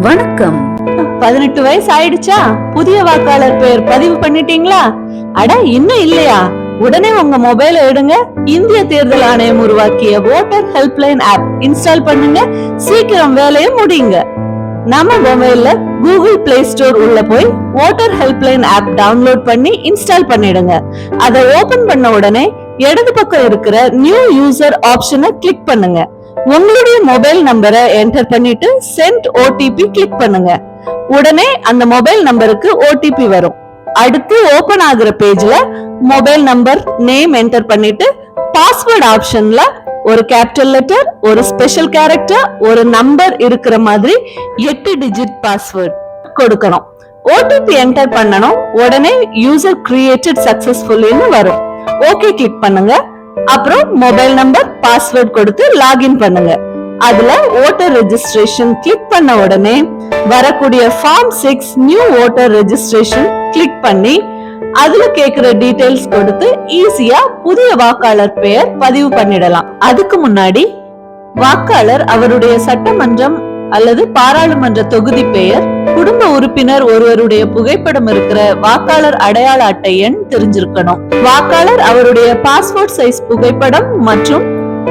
வணக்கம். 18 வயசு ஆயிடுச்சா? புதிய வாக்காளர் பெயர் பதிவு பண்ணிட்டீங்களா? அட இன்னும் இல்லையா? உடனே உங்க மொபைலை எடுங்க. இந்திய தேர்தல் ஆணையம் உருவாக்கிய ஓட்டர் ஹெல்ப்லைன் ஆப் இன்ஸ்டால் பண்ணுங்க. சீக்கிரம் வேலையை முடியுங்க. நம்ம மொபைல்ல கூகுள் பிளே ஸ்டோர் உள்ள போய் ஓட்டர் ஹெல்ப்லைன் ஆப் டவுன்லோட் பண்ணி இன்ஸ்டால் பண்ணிடுங்க. அதை ஓபன் பண்ண உடனே இடது பக்கம் இருக்கிற நியூ யூசர் ஆப்ஷனை கிளிக் பண்ணுங்க. உங்களுடைய மொபைல் நம்பரை என்டர் பண்ணிட்டு சென்ட் ஓடிபி கிளிக் பண்ணுங்க. உடனே அந்த மொபைல் நம்பருக்கு ஓடிபி வரும். அடுத்து ஓபன் ஆகுற பேஜ்ல மொபைல் நம்பர், நேம் என்டர் பண்ணிட்டு பாஸ்வேர்ட் ஆப்ஷன்ல ஒரு கேபிட்டல் லெட்டர், ஒரு ஸ்பெஷல் கேரக்டர், ஒரு நம்பர் இருக்கிற மாதிரி 8 டிஜிட் பாஸ்வேர்ட் கொடுக்கணும். ஓடிபி என்டர் பண்ணணும். உடனே யூசர் கிரியேட்டட் சக்சஸ்ஃபுல்லின்னு வரும். ஓகே கிளிக் பண்ணுங்க. அப்புறம் மொபைல் நம்பர், பாஸ்வேர்ட் கொடுத்து லாகின் பண்ணுங்க. அதுல ஓட்டர் ரெஜிஸ்ட்ரேஷன் கிளிக் பண்ண உடனே வரக்கூடிய form 6 new voter registration click பண்ணி அதுல கேக்குற டீடைல்ஸ் கொடுத்து ஈஸியா புதிய வாக்காளர் பெயர் பதிவு பண்ணிடலாம். அதுக்கு முன்னாடி வாக்காளர் அவருடைய சட்டமன்றம் அல்லது பாராளுமன்ற தொகுதி பெயர், குடும்ப உறுப்பினர் ஒருவருடைய புகைப்படம் இருக்கிற வாக்காளர் அடையாள அட்டை எண் தெரிஞ்சிருக்கணும். வாக்காளர் அவருடைய பாஸ்போர்ட் சைஸ் புகைப்படம் மற்றும்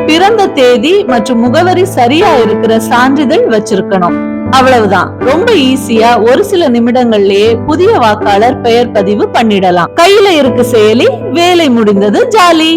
பிறந்த தேதி மற்றும் முகவரி சரியா இருக்கிற சான்றிதழ் வச்சிருக்கணும். அவ்வளவுதான். ரொம்ப ஈஸியா ஒரு சில நிமிடங்கள்லயே புதிய வாக்காளர் பெயர் பதிவு பண்ணிடலாம். கையில இருக்கு செயலி, வேலை முடிந்தது, ஜாலி.